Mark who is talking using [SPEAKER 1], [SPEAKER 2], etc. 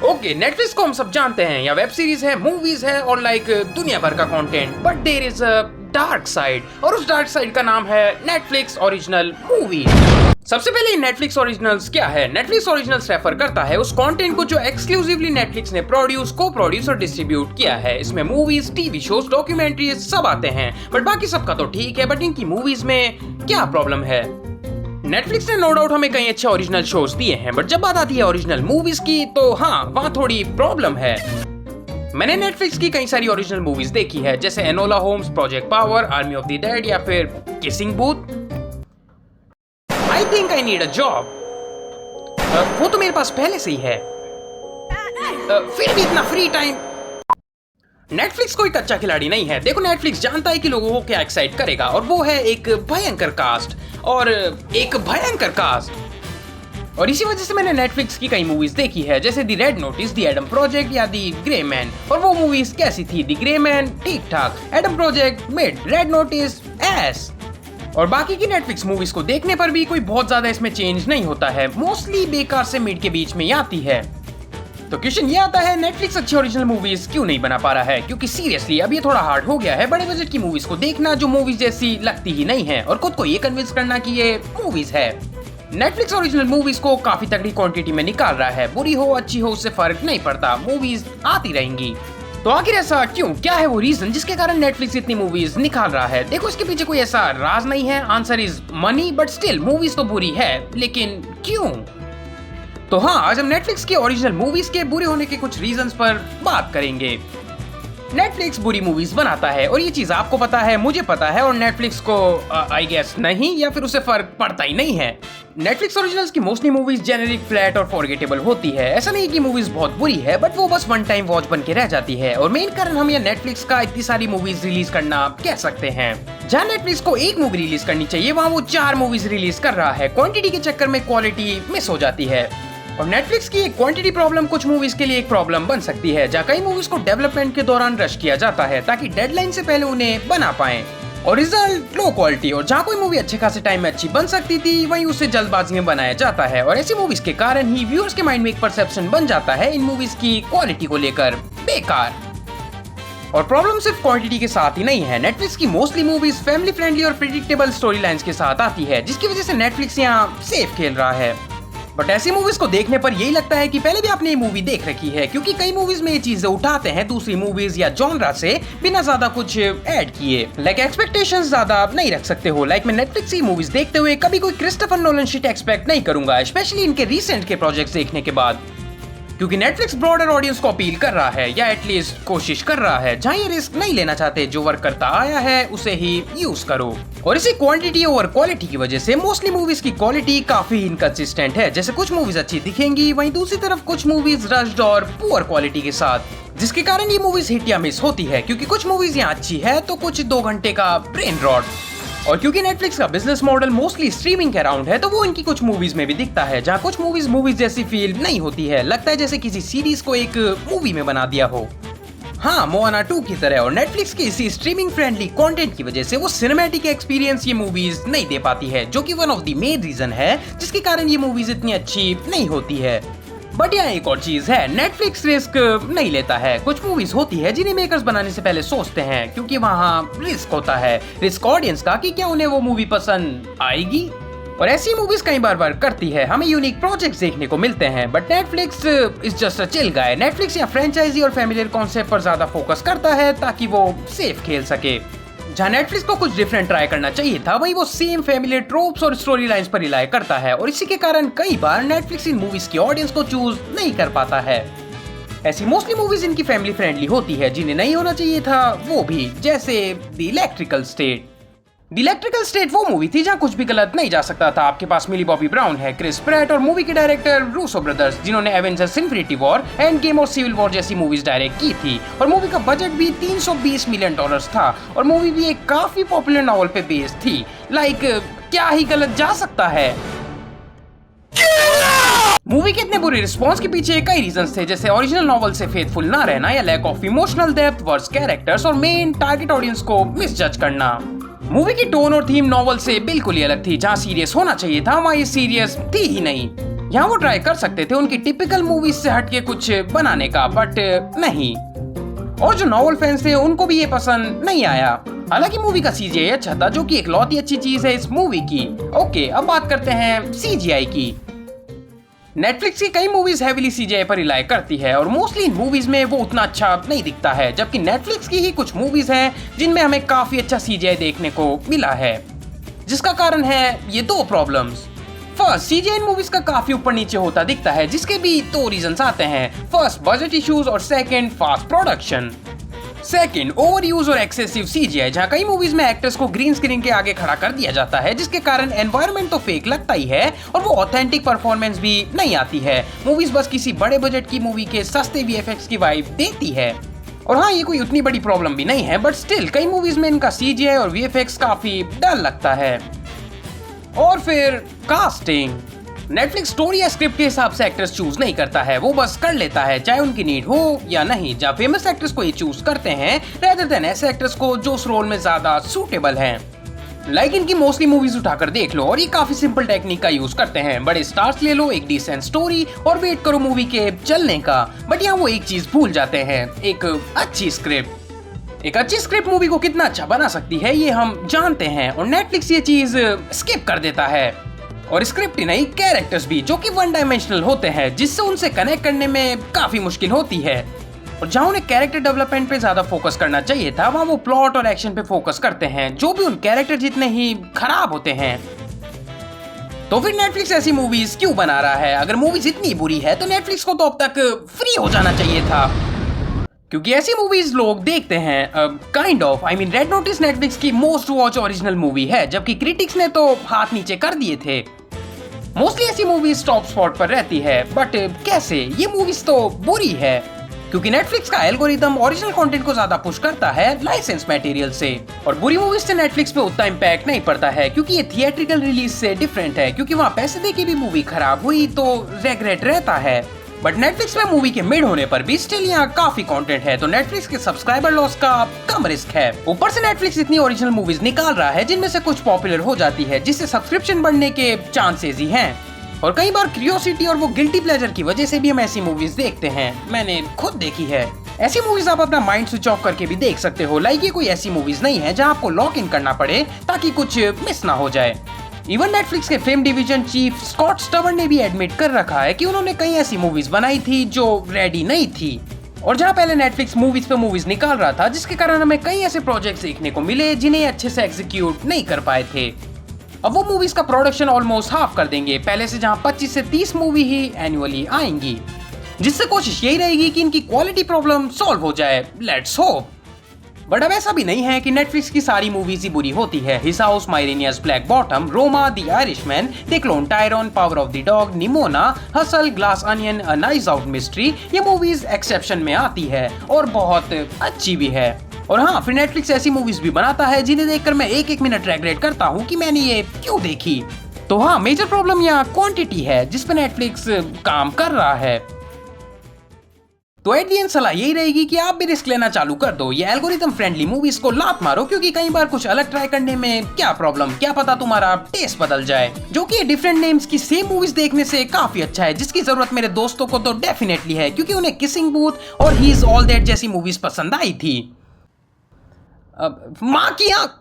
[SPEAKER 1] Okay, Netflix को हम सब जानते हैं, या वेब सीरीज है, मूवीज है और दुनिया भर का content, but there is a dark side, और उस डार्क साइड का नाम है नेटफ्लिक्स ओरिजिनल मूवी। सबसे पहले नेटफ्लिक्स ओरिजिनल्स क्या है? नेटफ्लिक्स ओरिजिनल्स रेफर करता है उस कंटेंट को जो एक्सक्लूसिवली नेटफ्लिक्स ने प्रोड्यूस, को प्रोड्यूस और डिस्ट्रीब्यूट किया है। इसमें मूवीज, टीवी शोज, डॉक्यूमेंट्रीज सब आते हैं, बट बाकी सबका तो ठीक है, बट इनकी मूवीज में क्या प्रॉब्लम है? नेटफ्लिक्स ने नो डाउट हमें कई अच्छे ओरिजिनल शोज दिए हैं, बट जब बात आती है ओरिजिनल मूवीज की तो हाँ, वहाँ थोड़ी प्रॉब्लम है। मैंने नेटफ्लिक्स की कई सारी ओरिजिनल मूवीज देखी है, जैसे Enola Holmes, project power, army of the dead या फिर kissing booth. I think I need a job, वो तो मेरे पास पहले से ही है, फिर भी इतना फ्री टाइम। नेटफ्लिक्स कोई कच्चा खिलाड़ी नहीं है। देखो, नेटफ्लिक्स जानता है कि लोगों को क्या एक्साइट करेगा, और वो है एक भयंकर कास्ट, और एक भयंकर कास्ट। और इसी वजह से मैंने नेटफ्लिक्स की कई मूवीज देखी है, जैसे the red notice, the Adam project या द ग्रे मैन। और वो मूवीज कैसी थी? द ग्रे मैन ठीक ठाक, Adam project mid, red notice S. और बाकी की नेटफ्लिक्स मूवीज को देखने पर भी कोई बहुत ज्यादा इसमें चेंज नहीं होता है, मोस्टली बेकार से मिड के बीच में ही आती है। तो क्वेश्चन ये आता है, नेटफ्लिक्स अच्छी ओरिजिनल मूवीज क्यों नहीं बना पा रहा है? क्योंकि सीरियसली अब ये थोड़ा हार्ड हो गया है बड़े बजट की मूवीज को देखना, जो मूवीज जैसी लगती ही नहीं है, और खुद को ये कन्विंस करना कि ये मूवीज है। नेटफ्लिक्स ओरिजिनल मूवीज को काफी तगड़ी क्वांटिटी में निकाल रहा है, बुरी हो अच्छी हो उससे फर्क नहीं पड़ता, मूवीज आती रहेंगी। तो आखिर ऐसा क्यों? क्या है वो रीजन जिसके कारण नेटफ्लिक्स इतनी मूवीज निकाल रहा है? देखो, इसके पीछे कोई ऐसा राज नहीं है। Answer is money, but still movies तो बुरी है, लेकिन क्यों? तो हाँ, आज हम नेटफ्लिक्स की ओरिजिनल मूवीज के बुरे होने के कुछ रीजंस पर बात करेंगे। नेटफ्लिक्स बुरी मूवीज बनाता है, और ये चीज आपको पता है, मुझे पता है, और नेटफ्लिक्स को आई गेस नहीं, या फिर उसे फर्क पड़ता ही नहीं है। नेटफ्लिक्स ओरिजिनल्स की मोस्टली मूवीज जेनेरिक, फ्लैट और फॉरगेटेबल होती है। ऐसा नहीं कि मूवीज बहुत बुरी है, बट वो बस वन टाइम वॉच बन के रह जाती है। और मेन कारण हम ये नेटफ्लिक्स का इतनी सारी मूवीज रिलीज करना कह सकते हैं। जहाँ नेटफ्लिक्स को एक मूवी रिलीज करनी चाहिए, वहाँ वो 4 मूवीज रिलीज कर रहा है। क्वांटिटी के चक्कर में क्वालिटी मिस हो जाती है। और नेटफ्लिक्स की एक क्वांटिटी प्रॉब्लम कुछ मूवीज के लिए एक प्रॉब्लम बन सकती है, जहाँ कई मूवीज को डेवलपमेंट के दौरान रश किया जाता है ताकि डेडलाइन से पहले उन्हें बना पाएं, और रिजल्ट लो क्वालिटी। और जहाँ कोई मूवी अच्छे खासे टाइम में अच्छी बन सकती थी, वहीं उसे जल्दबाजी में बनाया जाता है, और ऐसी मूवीज के कारण ही व्यूअर्स के माइंड में एक परसेप्शन बन जाता है इन मूवीज की क्वालिटी को लेकर बेकार। और प्रॉब्लम सिर्फ क्वांटिटी के साथ ही नहीं है। नेटफ्लिक्स की मोस्टली मूवीज फैमिली फ्रेंडली और प्रेडिक्टेबल स्टोरी लाइन्स के साथ आती है, जिसकी वजह से नेटफ्लिक्स यहाँ सेफ खेल रहा है। बट ऐसी मूवीज को देखने पर यही लगता है कि पहले भी आपने ये मूवी देख रखी है, क्योंकि कई मूवीज में ये चीजें उठाते हैं दूसरी मूवीज या जॉनरा से बिना ज्यादा कुछ ऐड किए। लाइक एक्सपेक्टेशंस ज्यादा नहीं रख सकते हो। लाइक मैं नेटफ्लिक्स की मूवीज देखते हुए कभी कोई क्रिस्टोफर नोलन शिट एक्सपेक्ट नहीं करूंगा, स्पेशली इनके रिसेंट के प्रोजेक्ट्स देखने के बाद, क्योंकि नेटफ्लिक्स ब्रॉडर ऑडियंस को अपील कर रहा है, या एटलीस्ट कोशिश कर रहा है। जहाँ ये रिस्क नहीं लेना चाहते, जो वर्क करता आया है उसे ही यूज करो। और इसी क्वांटिटी ओवर क्वालिटी की वजह से मोस्टली मूवीज की क्वालिटी काफी इनकंसिस्टेंट है। जैसे कुछ मूवीज अच्छी दिखेंगी, वहीं दूसरी तरफ कुछ मूवीज रश्ड और पुअर क्वालिटी के साथ, जिसके कारण ये मूवीज हिट या मिस होती है। क्योंकि कुछ मूवीज यहाँ अच्छी है तो कुछ 2 घंटे का ब्रेन रॉट। और क्योंकि नेटफ्लिक्स का बिजनेस मॉडल मोस्टली स्ट्रीमिंग के अराउंड है, तो वो इनकी कुछ मूवीज में भी दिखता है, जहाँ कुछ मूवीज जैसी फील नहीं होती है, लगता है जैसे किसी सीरीज को एक मूवी में बना दिया हो। हाँ, मोआना 2 की तरह। और नेटफ्लिक्स की इसी स्ट्रीमिंग फ्रेंडली कंटेंट की वजह से वो सिनेमैटिक एक्सपीरियंस ये मूवीज नहीं दे पाती है, जो कि one of the main reason है जिसके कारण ये मूवीज इतनी अच्छी नहीं होती है। बट यहाँ एक और चीज है, नेटफ्लिक्स रिस्क नहीं लेता है। कुछ मूवीज होती है जिन्हें मेकर्स बनाने से पहले सोचते हैं, क्योंकि वहाँ रिस्क होता है, रिस्क ऑडियंस का कि क्या उन्हें वो मूवी पसंद आएगी। और ऐसी मूवीज कई बार वर्क करती है, हमें यूनिक प्रोजेक्ट्स देखने को मिलते हैं। But Netflix is just a chill guy. Netflix या फ्रेंचाइजी और फैमिलियर कॉन्सेप्ट पर ज्यादा फोकस करता है ताकि वो सेफ खेल सके। जहाँ नेटफ्लिक्स को कुछ डिफरेंट ट्राई करना चाहिए था, वही वो सेम फैमिलियर ट्रोप्स और स्टोरी लाइंस पर रिलाई करता है, और इसी के कारण कई बार नेटफ्लिक्स इन मूवीज की ऑडियंस को चूज नहीं कर पाता है। ऐसी मोस्टली मूवीज इनकी फैमिली फ्रेंडली होती है, जिन्हें नहीं होना चाहिए था वो भी, जैसे the electrical state. The electrical state वो मूवी थी जहाँ कुछ भी गलत नहीं जा सकता था। आपके पास मिली बॉबी ब्राउन है, क्रिस प्रैट और मूवी के डायरेक्टर रूसो ब्रदर्स, जिन्होंने Avengers infinity war, end game और सिविल वॉर जैसी मूवीज डायरेक्ट की थी। और मूवी का बजट भी $320 मिलियन था, और मूवी भी एक काफी पॉपुलर नॉवल पे बेस्ड थी। लाइक क्या ही गलत जा सकता है। मूवी के इतने बुरे रिस्पॉन्स के पीछे कई रीजंस थे, जैसे ओरिजिनल नॉवल से फेथफुल ना रहना, या lack of emotional depth, worse characters, और मेन टारगेट ऑडियंस को मिसजज करना। मूवी की टोन और थीम नॉवल से बिल्कुल ही अलग थी। जहाँ सीरियस होना चाहिए था, वहाँ ये सीरियस थी ही नहीं। यहाँ वो ट्राई कर सकते थे उनकी टिपिकल मूवीज से हटके कुछ बनाने का, बट नहीं। और जो नॉवल फैंस थे उनको भी ये पसंद नहीं आया। हालांकि मूवी का सीजीआई अच्छा था, जो कि एक लौती अच्छी चीज है इस मूवी की। ओके, अब बात करते हैं सीजीआई की। नेटफ्लिक्स की कई मूवीज हेवीली सीजीआई पर रिलाई करती है और मोस्टली इन मूवीज में वो उतना अच्छा नहीं दिखता है, जबकि नेटफ्लिक्स की ही कुछ मूवीज हैं जिनमें हमें काफी अच्छा सीजीआई देखने को मिला है, जिसका कारण है ये दो प्रॉब्लम्स। फर्स्ट, सीजीआई मूवीज का काफी ऊपर नीचे होता दिखता है, जिसके भी दो रीजंस आते हैं। फर्स्ट, बजट इश्यूज और second, fast production. Second, over use और एक्सेसिव सीजीआई, जहां कई मूवीज में एक्टर्स को ग्रीन स्क्रीन के आगे खड़ा कर दिया जाता है, जिसके कारण एनवायरनमेंट तो फेक लगता ही है और वो ऑथेंटिक परफॉर्मेंस भी नहीं आती है। मूवीज बस किसी बड़े बजट की मूवी के सस्ते वीएफएक्स की वाइब देती है। और हाँ, ये कोई उतनी बड़ी प्रॉब्लम भी नहीं है, बट स्टिल कई मूवीज में इनका सीजीआई और वीएफएक्स काफी डल लगता है। और फिर कास्टिंग। नेटफ्लिक्स स्टोरी या स्क्रिप्ट के हिसाब से एक्टर्स चूज नहीं करता है, वो बस कर लेता है, चाहे उनकी नीड हो या नहीं। जहाँ फेमस एक्टर्स को ये चूज करते हैं रेदर देन ऐसे एक्टर्स को जो उस रोल में ज्यादा सूटेबल हैं। लाइक इनकी मोस्टली मूवीज उठाकर देख लो और ये काफी सिंपल टेक्निक का यूज करते हैं। बड़े स्टार्स ले लो, एक डिसेंट स्टोरी और वेट करो मूवी के चलने का। बट यहाँ वो एक चीज भूल जाते हैं, एक अच्छी स्क्रिप्ट। एक अच्छी स्क्रिप्ट मूवी को कितना अच्छा बना सकती है ये हम जानते हैं, और नेटफ्लिक्स ये चीज स्किप कर देता है। और स्क्रिप्ट ही नहीं, कैरेक्टर्स भी, जो कि वन डायमेंशनल होते हैं, जिससे उनसे कनेक्ट करने में काफी मुश्किल होती है। और जहां उन्हें कैरेक्टर डेवलपमेंट पे ज्यादा फोकस करना चाहिए था, वहां वो प्लॉट और एक्शन पे फोकस करते हैं, जो भी उन कैरेक्टर जितने ही खराब होते हैं। तो फिर नेटफ्लिक्स ऐसी मूवीज क्यों बना रहा है? अगर मूवीज इतनी बुरी है तो नेटफ्लिक्स को तो अब तक फ्री हो जाना चाहिए था, क्योंकि ऐसी मूवीज लोग देखते हैं। Kind of I mean red notice Netflix की मोस्ट वॉच ओरिजिनल मूवी है, जबकि क्रिटिक्स ने तो हाथ नीचे कर दिए थे। मोस्टली ऐसी मूवीज टॉप स्पॉट पर रहती है, बट कैसे? ये मूवीज तो बुरी है, क्योंकि नेटफ्लिक्स का एल्गोरिदम ओरिजिनल कंटेंट को ज्यादा पुश करता है लाइसेंस मटेरियल से। और बुरी मूवीज से नेटफ्लिक्स पे उतना इम्पैक्ट नहीं पड़ता है, क्योंकि ये थिएट्रिकल रिलीज से डिफरेंट है, क्योंकि वहाँ पैसे दे के भी मूवी खराब हुई तो रेग्रेट रहता है। बट नेटफ्लिक्स में मूवी के मिड होने पर भी स्टिल यहाँ काफी कंटेंट है, तो नेटफ्लिक्स के सब्सक्राइबर लॉस का कम रिस्क है। ऊपर से नेटफ्लिक्स इतनी ओरिजिनल मूवीज निकाल रहा है जिनमें से कुछ पॉपुलर हो जाती है, जिससे सब्सक्रिप्शन बढ़ने के चांसेस ही हैं। और कई बार क्यूरियोसिटी और वो गिल्टी प्लेजर की वजह से भी हम ऐसी मूवीज देखते हैं। मैंने खुद देखी है। ऐसी मूवीज आप अपना माइंड स्विच ऑफ करके भी देख सकते हो। लाइक ये कोई ऐसी मूवीज नहीं है जहाँ आपको लॉक इन करना पड़े ताकि कुछ मिस ना हो जाए। इवन नेटफ्लिक्स के फिल्म डिवीजन चीफ स्कॉट स्टर्बर ने भी एडमिट कर रखा है कि उन्होंने कई ऐसी मूवीज बनाई थी जो रेडी नहीं थी, और जहां पहले नेटफ्लिक्स मूवीज पे मूवीज निकाल रहा था, जिसके कारण हमें कई ऐसे प्रोजेक्ट्स देखने को मिले जिन्हें अच्छे से एग्जीक्यूट नहीं कर पाए थे। अब वो मूवीज का प्रोडक्शन ऑलमोस्ट हाफ कर देंगे पहले से, जहां 25 से 30 मूवी ही एनुअली आएंगी, जिससे कोशिश यही रहेगी कि इनकी क्वालिटी प्रॉब्लम सॉल्व हो जाए। Let's hope. बट अब ऐसा भी नहीं है कि नेटफ्लिक्स की सारी मूवीज ही बुरी होती है। His house, Ma Rainey's black bottom, Roma, the Irishman, the clone Tyrone, power of the dog, Nimona, hustle, glass onion, a knives out mystery, ये मूवीज एक्सेप्शन में आती है और बहुत अच्छी भी है। और हाँ, फिर नेटफ्लिक्स ऐसी मूवीज भी बनाता है जिन्हें देखकर मैं एक एक मिनट रेग्रेट करता हूँ कि मैंने ये क्यों देखी। तो हाँ, मेजर प्रॉब्लम यहाँ क्वांटिटी है, जिस पर नेटफ्लिक्स काम कर रहा है। तो एट दी एंड सलाह यही रहेगी कि आप भी रिस्क लेना चालू कर दो। ये एल्गोरिथम फ्रेंडली मूवीज को लात मारो, क्योंकि कई बार कुछ अलग ट्राई करने में क्या प्रॉब्लम, क्या पता तुम्हारा टेस्ट बदल जाए। जो कि डिफरेंट नेम्स की सेम मूवीज देखने से काफी अच्छा है, जिसकी जरूरत मेरे दोस्तों को तो डेफिनेटली है, क्योंकि उन्हें किसिंग बूथ और ही इज ऑल दैट जैसी मूवीज पसंद आई थी। माँ की आंख